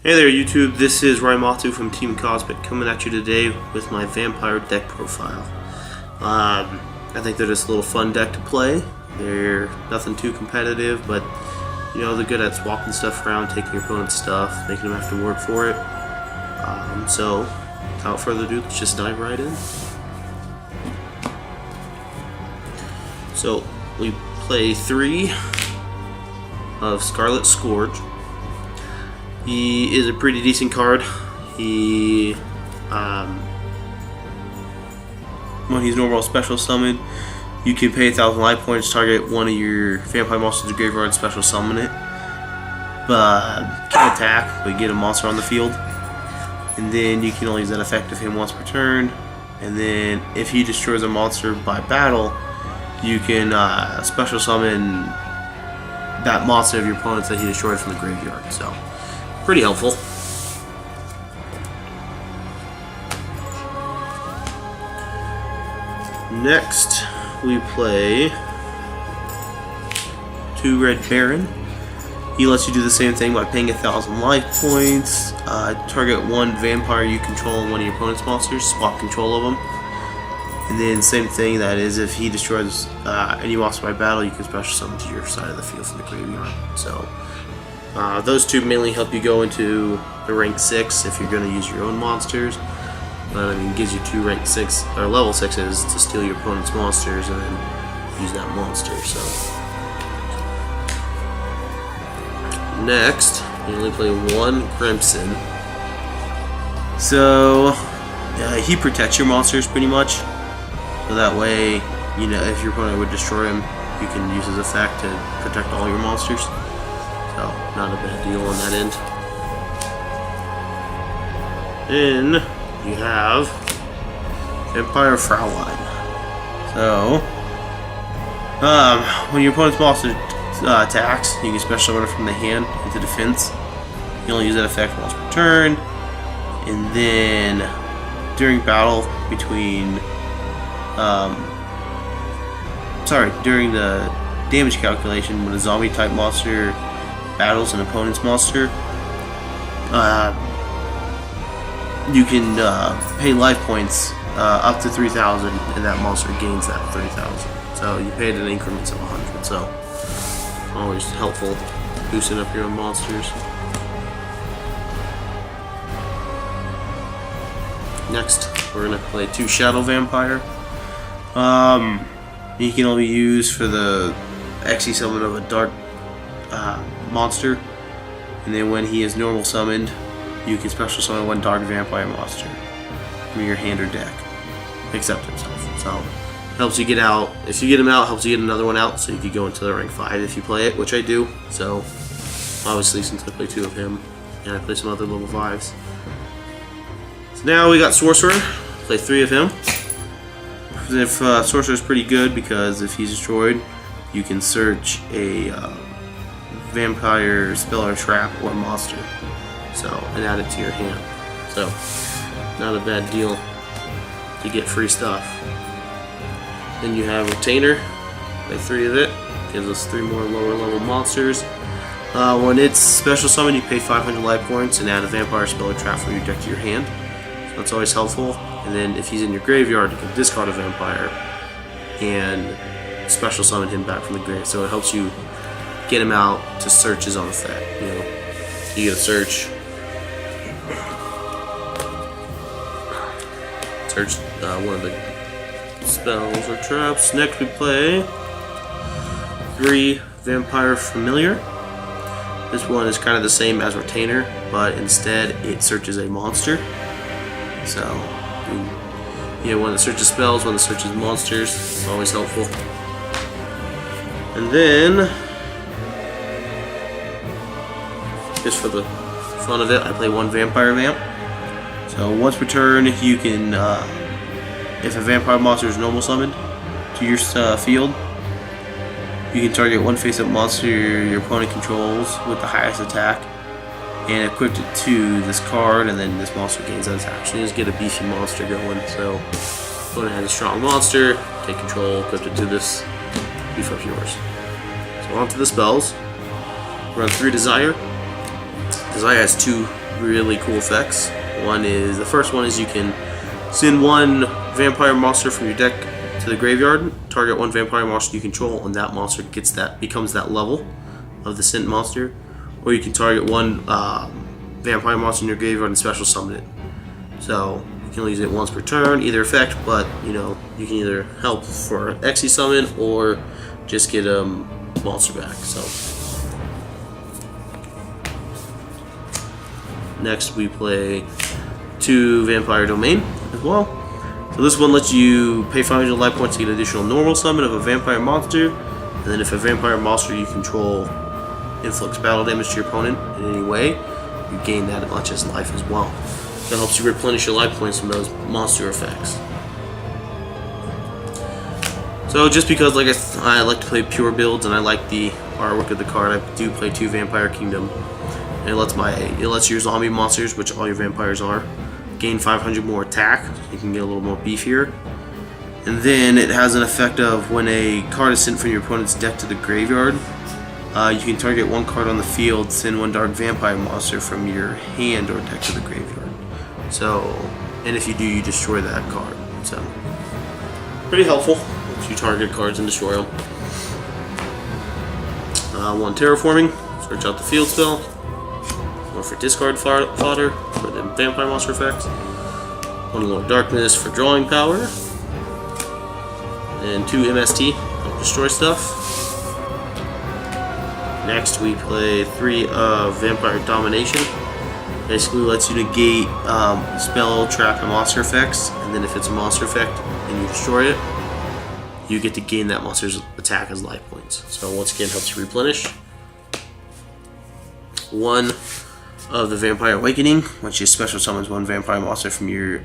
Hey there YouTube, this is Raimatsu from Team Cosmic coming at you today with my vampire deck profile. I think they're just a little fun deck to play. They're nothing too competitive, but you know, they're good at swapping stuff around, taking your opponent's stuff, making them have to work for it. So without further ado, let's just dive right in. So we play 3 of Scarlet Scourge. He is a pretty decent card. He, when he's normal special summon, you can pay 1,000 life points, target one of your vampire monsters to graveyard, special summon it. Can attack, but get a monster on the field. And then you can only use that effect of him once per turn. And then if he destroys a monster by battle, you can special summon that monster of your opponents that he destroyed from the graveyard. So pretty helpful. Next, we play 2 Red Baron. He lets you do the same thing by paying 1,000 life points. Target one vampire you control and one of your opponent's monsters. Swap control of them. And then same thing, that is, if he destroys any monster by battle, you can special summon to your side of the field from the graveyard. So those 2 mainly help you go into the rank 6 if you're going to use your own monsters. But I mean, it gives you 2 rank 6 or level 6s to steal your opponent's monsters and then use that monster. So next, you only play 1 Crimson. So he protects your monsters pretty much. So that way, you know, if your opponent would destroy him, you can use his effect to protect all your monsters. So, not a bad deal on that end. Then, you have Vampire Fraulein. So, when your opponent's monster attacks, you can special summon it from the hand into defense. You only use that effect once per turn. And then, during battle between... during the damage calculation, when a zombie type monster battles an opponent's monster, you can pay life points up to 3,000, and that monster gains that 3,000. So you pay it in increments of 100. So always helpful boosting up your own monsters. Next, we're gonna play 2 Shadow Vampire. He can only be used for the XE summon of a dark monster, and then when he is normal summoned, you can special summon 1 dark vampire monster from your hand or deck, except himself. So it helps you get out. If you get him out, it helps you get another one out, so you could go into the rank 5 if you play it, which I do. So obviously, since I play 2 of him, and I play some other level 5s. So now we got Sorcerer. Play 3 of him. If Sorcerer is pretty good, because if he's destroyed, you can search a vampire spell or trap or monster, so, and add it to your hand. So not a bad deal to get free stuff. Then you have Retainer. Play 3 of it. Gives us 3 more lower level monsters. When it's special summon, you pay 500 life points and add a vampire spell or trap from your deck to your hand. So that's always helpful. And then if he's in your graveyard, you can discard a vampire and special summon him back from the grave. So it helps you get him out to search his own effect. You know, you get a search one of the spells or traps. Next we play 3 Vampire Familiar. This one is kind of the same as Retainer, but instead it searches a monster. So you have one that searches spells, one that searches monsters. It's always helpful. And then, just for the fun of it, I play 1 Vampire Vamp. So once per turn, you can, if a vampire monster is normal summoned to your field, you can target 1 face-up monster your opponent controls with the highest attack, and equip it to this card, and then this monster gains that attack. So you just get a beefy monster going. So opponent has a strong monster, take control, equip it to this, beef up yours. So on to the spells. Run 3 Desire. Desire has two really cool effects. The first one is you can send one vampire monster from your deck to the graveyard, target one vampire monster you control, and that monster becomes that level of the sent monster. Or you can target one vampire monster in your graveyard and special summon it. So you can only use it once per turn, either effect, but you can either help for Xe summon or just get a monster back. So next we play 2 Vampire Domain as well. So this one lets you pay 500 life points to get additional normal summon of a vampire monster, and then if a vampire monster you control inflicts battle damage to your opponent in any way, you gain that much as life as well. That helps you replenish your life points from those monster effects. So just because I like to play pure builds and I like the artwork of the card, I do play 2 Vampire Kingdom. And it lets your zombie monsters, which all your vampires are, gain 500 more attack. You can get a little more beefier. And then it has an effect of when a card is sent from your opponent's deck to the graveyard, you can target one card on the field, send one dark vampire monster from your hand or deck to the graveyard. So, and if you do, you destroy that card. So, pretty helpful if you target cards and destroy them. 1 terraforming, search out the field spell. 1 for discard fodder for the vampire monster effects. 1 Lord Darkness for drawing power. And 2 MST, help destroy stuff. Next we play 3 Vampire Domination. Basically lets you negate spell, trap, and monster effects. And then if it's a monster effect and you destroy it, you get to gain that monster's attack as life points. So once again, helps you replenish. 1 of the Vampire Awakening, which is special summons 1 vampire monster from your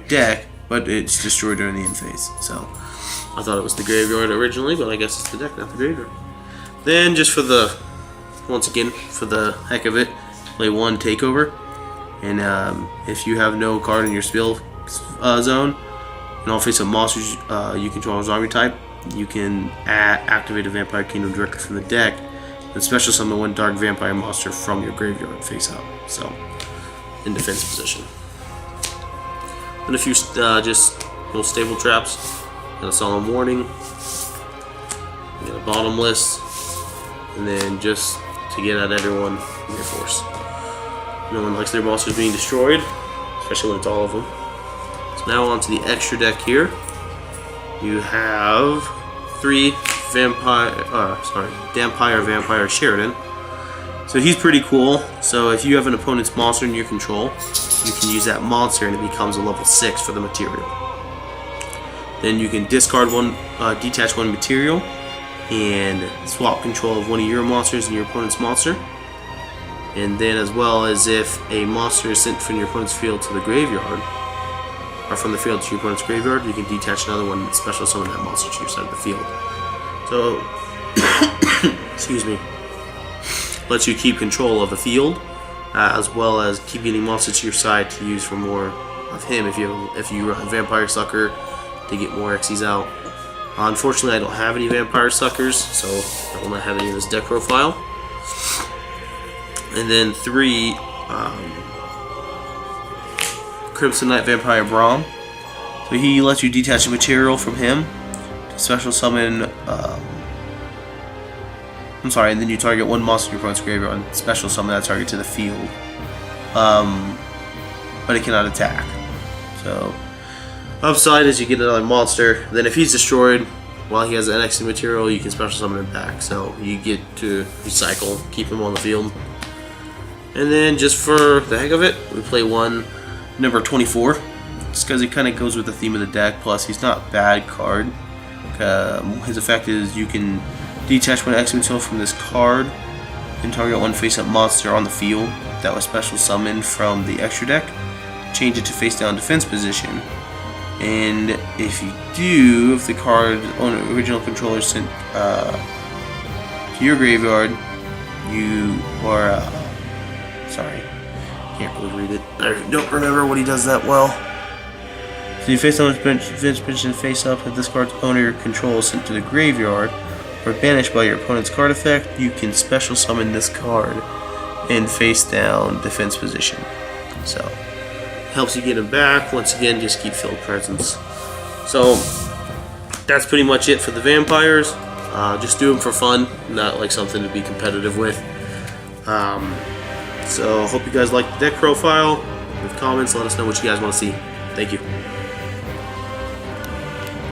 deck, but it's destroyed during the end phase. So I thought it was the graveyard originally, but I guess it's the deck, not the graveyard. Then just once again, for the heck of it, play 1 Takeover, and if you have no card in your spell zone, and all face-up monsters you control a zombie type, you can activate a Vampire Kingdom directly from the deck, and special summon 1 dark vampire monster from your graveyard face up. So, in defense position. And a few just little stable traps. Got a Solemn Warning. Got a Bottomless. And then just to get at everyone, Mere Force. No one likes their monsters being destroyed, especially when it's all of them. So now on to the extra deck here. You have 3 Vampire Sheridan. So he's pretty cool. So if you have an opponent's monster in your control, you can use that monster and it becomes a level 6 for the material. Then you can discard detach 1 material and swap control of 1 of your monsters and your opponent's monster. And then as well as if a monster is sent from your opponent's field to the graveyard, or from the field to your opponent's graveyard, you can detach another one and special summon that monster to your side of the field. So, excuse me, lets you keep control of the field, as well as keep getting monsters to your side to use for more of him if you run Vampire Sucker to get more Xyz out. Unfortunately, I don't have any Vampire Suckers, so I will not have any in this deck profile. And then 3 Crimson Knight Vampire Braum. So he lets you detach a material from him to special summon. And then you target 1 monster in your opponent's graveyard and special summon that target to the field. But it cannot attack. So, upside is you get another monster. Then if he's destroyed while he has an NXT material, you can special summon him back. So you get to recycle, keep him on the field. And then just for the heck of it, we play 1 number 24. Just because it kind of goes with the theme of the deck. Plus, he's not a bad card. His effect is you can detach 1 X material from this card and target 1 face-up monster on the field that was special summoned from the extra deck. Change it to face-down defense position. And if you do, if the card's original controller is sent to your graveyard, you are can't really read it. I don't remember what he does that well. So you face down defense position face up. If this card's owner control is sent to the graveyard, or banished by your opponent's card effect, you can special summon this card in face down defense position. So helps you get him back. Once again, just keep field presence. So that's pretty much it for the vampires. Just do them for fun, not like something to be competitive with. So hope you guys like the deck profile. Leave comments, let us know what you guys want to see. Thank you.